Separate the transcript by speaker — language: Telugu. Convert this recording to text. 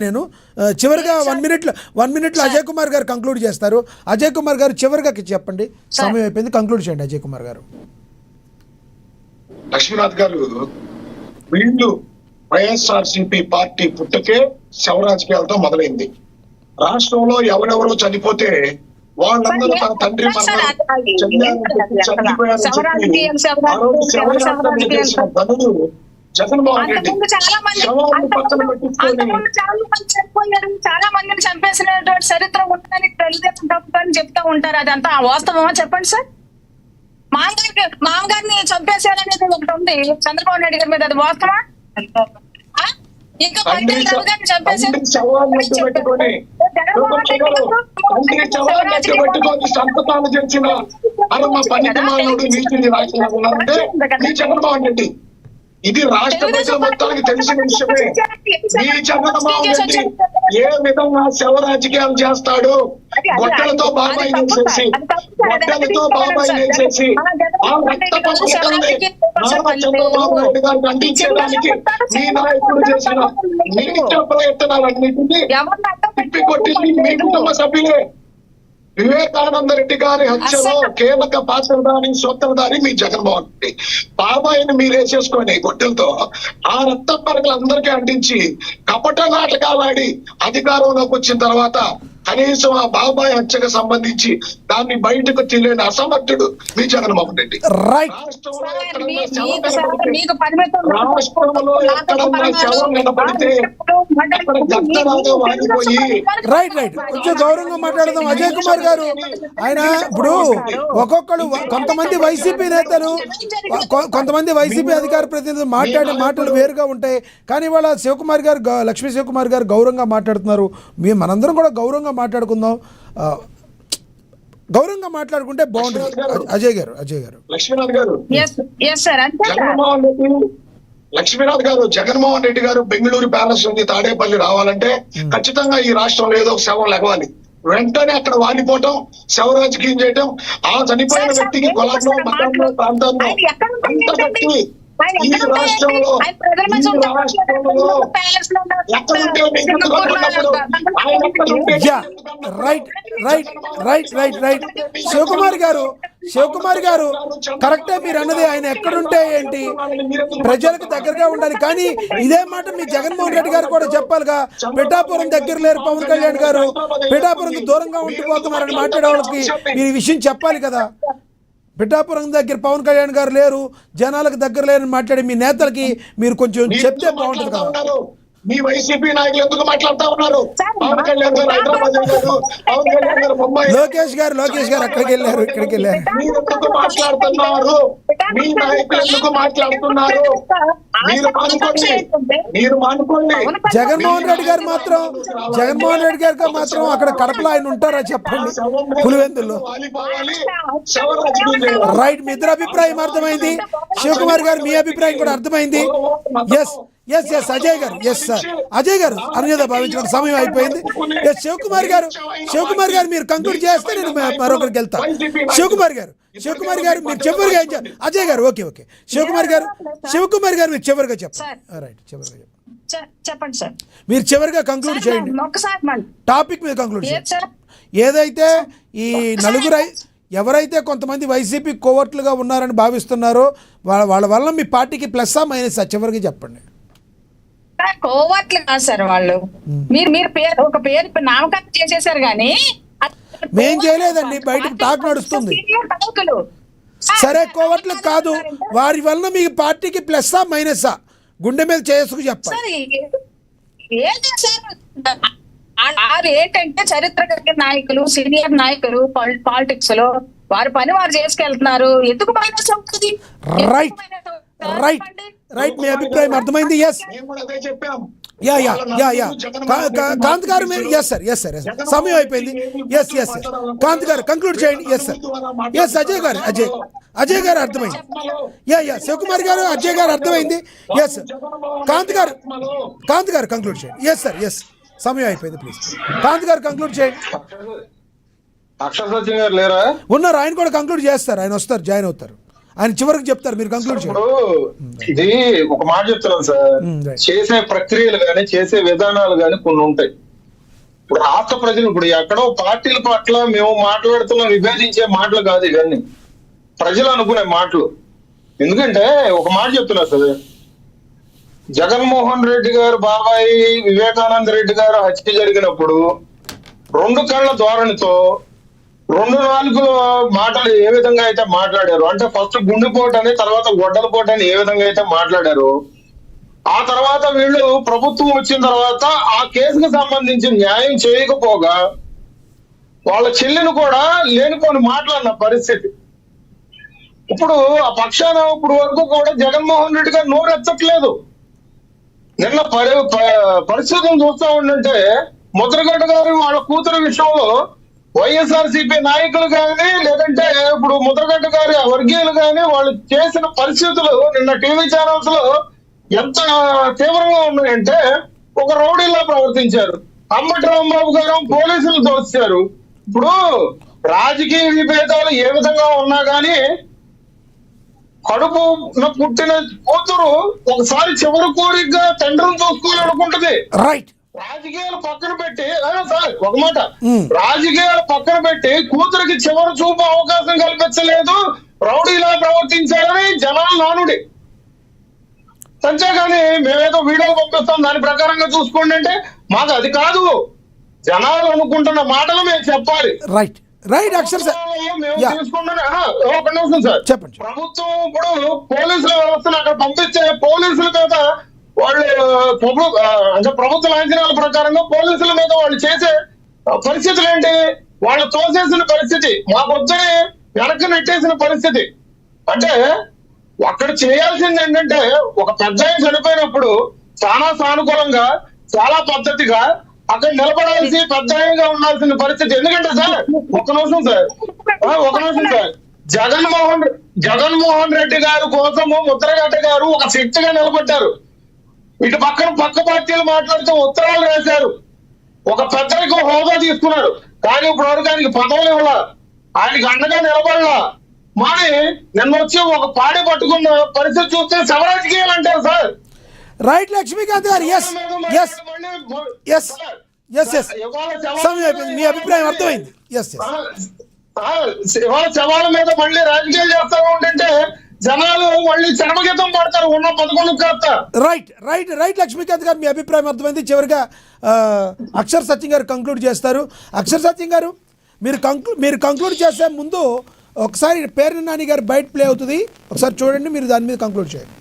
Speaker 1: నేను చివరిగా 1 మినిట్లో అజయ్ కుమార్ గారు కంక్లూడ్ చేస్తారు. అజయ్ కుమార్ గారు చివరిగా చెప్పండి, సమయం అయిపోయింది, కంక్లూడ్ చేయండి అజయ్ కుమార్ గారు.
Speaker 2: లక్ష్మీనాథ్ గారు, వీళ్ళు వైఎస్ఆర్సీపీ పార్టీ పుట్టుకే శవ రాజకీయాలతో మొదలైంది. రాష్ట్రంలో ఎవరెవరో చనిపోతే వాళ్ళందరూ తన తండ్రి చనిపోయారు జగన్మోహన్ రెడ్డి పక్కన పెట్టుకొని
Speaker 3: చాలా మందిని చంపేసినటువంటి చరిత్ర ఉంటుందని తెలుగుదేశం తప్పుని చెప్తా ఉంటారు. అదంతా వాస్తవమా చెప్పండి సార్. మామగారిని చంపేశారనేది ఒకటి ఉంది చంద్రబాబు నాయుడు గారి మీద, అది వాస్తవా? ఇంకా
Speaker 2: సంతకాలు చేసిన పనికిమానుడు నీతిని రాసిన ఉన్నారంటే జగన్మోహన్ రెడ్డి. ఇది రాష్ట్ర ప్రజల మొత్తానికి తెలిసిన విషయమే. ఈ జగన్మోహన్ రెడ్డి ఏ విధంగా శవ రాజకీయాలు చేస్తాడు, గొడ్డలతో బాబాయి వేసేసి ఆ రక్త పథకాన్ని చంద్రబాబు నాయుడు గారికి అందించడానికి మీ నాయకుడు చేసిన నీచ ప్రయత్నాలన్నింటినీ తిప్పికొట్టింది మీ కుటుంబ సభ్యులే. వివేకానంద రెడ్డి గారి హత్యలో కీలక పాత్రధారి సూత్రధారి మీ జగన్మోహన్ రెడ్డి. బాబాయిని మీరు వేసేసుకొని గొడ్డలతో ఆ రక్త పరకలందరికీ అంటించి కపట నాటకాలాడి అధికారంలోకి వచ్చిన తర్వాత కనీసం ఆ బాబాయ్ హత్యకు సంబంధించి దాన్ని బయటకు తెలియని అసమర్థుడు మీ జగన్మోహన్ రెడ్డి. రాష్ట్రంలో ఎక్కడన్నా శవం కనపడితే అక్కడ గద్దలాగా వాడిపోయి
Speaker 1: కొంచెం గౌరవంగా మాట్లాడదాం. అజయ్ కుమార్ గారు, ఆయన ఇప్పుడు ఒక్కొక్కరు కొంతమంది వైసీపీ నేతలు, కొంతమంది వైసీపీ అధికార ప్రతినిధులు మాట్లాడే మాటలు వేరుగా ఉంటాయి. కానీ ఇవాళ శివకుమార్ గారు, లక్ష్మీ శివకుమార్ గారు గౌరవంగా మాట్లాడుతున్నారు. మనందరం కూడా గౌరవంగా మాట్లాడుకుందాం, గౌరవంగా మాట్లాడుకుంటే బాగుంటుంది. అజయ్ గారు
Speaker 2: లక్ష్మీనాథ్ గారు జగన్మోహన్ రెడ్డి గారు బెంగళూరు ప్యాలెస్ నుంచి తాడేపల్లి రావాలంటే ఖచ్చితంగా ఈ రాష్ట్రంలో ఏదో ఒక శవం లెగవాలి. వెంటనే అక్కడ వాలిపోవటం, శవ రాజకీయం చేయటం, ఆ చనిపోయిన వ్యక్తికి కులంలో మతంలో ప్రాంతంలో అంతగట్టి ఈ రాష్ట్రంలో
Speaker 1: శివకుమార్ గారు కరెక్టే మీరు అన్నది. ఆయన ఎక్కడుంటే ఏంటి, ప్రజలకు దగ్గరగా ఉండాలి. కానీ ఇదే మాట మీ జగన్మోహన్ రెడ్డి గారు కూడా చెప్పాలిగా. పిఠాపురం దగ్గర లేరు పవన్ కళ్యాణ్ గారు, పిఠాపురంకి దూరంగా ఉండిపోతున్నారని మాట్లాడే వాళ్ళకి మీరు ఈ విషయం చెప్పాలి కదా. పిఠాపురం దగ్గర పవన్ కళ్యాణ్ గారు లేరు, జనాలకు దగ్గర లేరని మాట్లాడి మీ నేతలకి మీరు కొంచెం చెప్తే బాగుంటుంది కదా.
Speaker 2: మీ వైసీపీ నాయకులు ఎందుకు మాట్లాడుతూ ఉన్నారు? పవన్ కళ్యాణ్ గారు హైదరాబాద్ వెళ్ళారు, పవన్ కళ్యాణ్ గారు ముంబై,
Speaker 1: లోకేష్ గారు అక్కడికి వెళ్ళారు, ఇక్కడికి వెళ్ళారు.
Speaker 2: మీరు ఎందుకు మాట్లాడుతున్నారు? మీ నాయకులు ఎందుకు మాట్లాడుతున్నారు? మీరు మానుకోండి.
Speaker 1: జగన్మోహన్ రెడ్డి గారు మాత్రం అక్కడ కడపలో ఆయన ఉంటారా చెప్పండి, పులివెందుల్లో. రైట్, మీ ఇద్దరు అభిప్రాయం అర్థమైంది. శివకుమార్ గారు మీ అభిప్రాయం కూడా అర్థమైంది. ఎస్ అజయ్ గారు అన్యత భావించిన సమయం అయిపోయింది. శివకుమార్ గారు మీరు కంక్లూడ్ చేస్తే నేను మరొకరికి వెళ్తా. శివకుమార్ గారు మీరు చివరిగా అజయ్ గారు ఓకే శివకుమార్ గారు మీరు చివరిగా చెప్పండి. రైట్,
Speaker 3: చెప్పండి సార్.
Speaker 1: మీరు చివరిగా కంక్లూడ్ చేయండి, టాపిక్ మీద కంక్లూడ్ చేయండి. ఏదైతే ఈ నలుగురు ఎవరైతే కొంతమంది వైసీపీ కోవర్ట్లుగా ఉన్నారని భావిస్తున్నారో వాళ్ళ వల్ల మీ పార్టీకి ప్లస్సా మైనసా చివరికి చెప్పండి.
Speaker 3: కోవర్ట్లు కాదు సార్ వాళ్ళు. మీరు ఒక పేరు నామకరణం చేసేసారు కానీ
Speaker 1: మేం చేయలేదండి, బయట టాక్ నడుస్తుంది. సరే, కోవర్ట్లు కాదు, వారి వలన మీ పార్టీకి ప్లస్సా మైనసా గుండె మీద చేసుకు చెప్పాలి.
Speaker 3: ఏంటంటే చరిత్ర కలిగిన నాయకులు, సీనియర్ నాయకులు పాలిటిక్స్ లో వారి పని వారు చేసుకెళ్తున్నారు. ఎందుకు మైనస్ అవుతుంది?
Speaker 1: రైట్, మీ అభిప్రాయం అర్థమైంది. కాంత్ గారు ఎస్ సార్ సమయం అయిపోయింది. కాంత్ గారు కంక్లూడ్ చేయండి. అజయ్ గారు అర్థమైంది. శివకుమార్ గారు, అజయ్ గారు అర్థమైంది. కాంత్ గారు కంక్లూడ్ చేయండి. సమయం అయిపోయింది, ప్లీజ్ కాంత్ గారు కంక్లూడ్ చేయండి.
Speaker 4: ఉన్నారు,
Speaker 1: ఆయన కూడా కంక్లూడ్ చేస్తారు, ఆయన వస్తారు, జాయిన్ అవుతారు. ఆయన చివరికి చెప్తారు, మీరు కంక్లూడ్ చేయండి.
Speaker 4: ఇప్పుడు ఇది ఒక మాట చెప్తున్నాను సార్,
Speaker 1: రైట్.
Speaker 4: చేసే ప్రక్రియలు గాని చేసే విధానాలు గాని కొన్ని ఉంటాయి. ఇప్పుడు రాష్ట్ర ప్రజలు ఇప్పుడు ఎక్కడో పార్టీల పట్ల మేము మాట్లాడుతున్న విభేదించే మాటలు కాదు ఇవన్నీ, ప్రజలు అనుకునే మాటలు. ఎందుకంటే ఒక మాట చెప్తున్నా సార్, జగన్మోహన్ రెడ్డి గారు బాబాయ్ వివేకానంద రెడ్డి గారు హత్య జరిగినప్పుడు 2 కళ్ళ ధోరణితో 2 నాలుగుల మాటలు ఏ విధంగా అయితే మాట్లాడారు, అంటే ఫస్ట్ గుండెపోటు అని తర్వాత గొడ్డలపోటు అని ఏ విధంగా అయితే మాట్లాడారు, ఆ తర్వాత వీళ్ళు ప్రభుత్వం వచ్చిన తర్వాత ఆ కేసుకు సంబంధించి న్యాయం చేయకపోగా వాళ్ళ చెల్లిని కూడా లేనిపోని మాట్లాడిన పరిస్థితి. ఇప్పుడు ఆ పక్షాన ఇప్పుడు వరకు కూడా జగన్మోహన్ రెడ్డి గారు నోరెత్తట్లేదు. నిన్న పరిస్థితులను చూస్తా ఉండంటే ముద్రగడ్డ గారు వాళ్ళ కూతురు విషయంలో వైఎస్ఆర్సీపీ నాయకులు కానీ లేదంటే ఇప్పుడు ముద్రగడ్డ గారి వర్గీయులు కానీ వాళ్ళు చేసిన పరిస్థితులు నిన్న టీవీ ఛానల్స్ లో ఎంత తీవ్రంగా ఉన్నాయంటే ఒక రౌడీలా ప్రవర్తించారు. అంబటి రాంబాబు గారు పోలీసులు దోచారు. ఇప్పుడు రాజకీయ విభేదాలు ఏ విధంగా ఉన్నా గానీ కడుపు పుట్టిన కూతురు ఒకసారి చివరి కోరికగా తండ్రిని చూసుకోవాలనుకుంటది.
Speaker 1: రైట్.
Speaker 4: రాజకీయాలు పక్కన పెట్టి సార్ ఒక మాట, రాజకీయాలు పక్కన పెట్టి కూతురికి చివరి చూపు అవకాశం కల్పించలేదు, రౌడీలా ప్రవర్తించారని జనాలు నానుడి. అంతేగాని మేమేదో వీడియోలు పంపిస్తాం దాని ప్రకారంగా చూసుకోండి అంటే మాకు అది కాదు. జనాలు అనుకుంటున్న మాటలు మేము చెప్పాలి.
Speaker 1: Right right. అక్షర్
Speaker 4: మేము తీసుకుంటున్నా ఒక నిమిషం సార్,
Speaker 1: చెప్పండి.
Speaker 4: ప్రభుత్వం ఇప్పుడు పోలీసుల వ్యవస్థను అక్కడ పంపించే పోలీసుల మీద వాళ్ళు అంటే ప్రభుత్వ లాంఛనాల ప్రకారంగా పోలీసుల మీద వాళ్ళు చేసే పరిస్థితులు ఏంటి, వాళ్ళు తోసేసిన పరిస్థితి, మాకొద్దని వెనక్కి నెట్టేసిన పరిస్థితి. అంటే అక్కడ చేయాల్సింది ఏంటంటే ఒక పెద్ద చనిపోయినప్పుడు చాలా సానుకూలంగా చాలా పద్ధతిగా అక్కడ నిలబడాల్సి పెద్దగా ఉండాల్సిన పరిస్థితి. ఎందుకంటే సార్ ఒక నిమిషం సార్ జగన్మోహన్ రెడ్డి గారి కోసము ముద్రగడ్డ గారు ఒక శక్తిగా నిలబడ్డారు. ఇటు పక్క పార్టీలు మాట్లాడుతూ ఉత్తరాలు రాశారు, ఒక పెద్దలకు హోదా తీసుకున్నారు. కానీ ఇప్పుడు వరకు ఆయనకి పదవులు ఇవ్వాల, ఆయనకి అండగా నిలబడాల. మరి నిన్న వచ్చి ఒక పాడి పట్టుకున్న పరిస్థితి చూస్తే శవరాజకీయాలు అంటారు sir.
Speaker 1: Right Lakshmikanth garu. Yes yes yes yes yes సమయం అయిపోయింది, మీ అభిప్రాయం అర్థమైంది. ఎస్
Speaker 4: ఇవాళ శవాల మీద మళ్ళీ రాజకీయాలు చేస్తా ఉంటుంటే జనాలు మళ్ళీ చరమగీతం పడతారు ఉన్న 11 కాస్త.
Speaker 1: రైట్ రైట్ రైట్ లక్ష్మీకాంత్ గారు, మీ అభిప్రాయం అర్థమైంది. చివరిగా అక్షర్ సత్యం గారు కంక్లూడ్ చేస్తారు. అక్షర్ సత్యం గారు, మీరు కంక్లూడ్ చేసే ముందు ఒకసారి పేర్ని నాని గారు బయట ప్లే అవుతుంది, ఒకసారి చూడండి, మీరు దాని మీద కంక్లూడ్ చేయండి.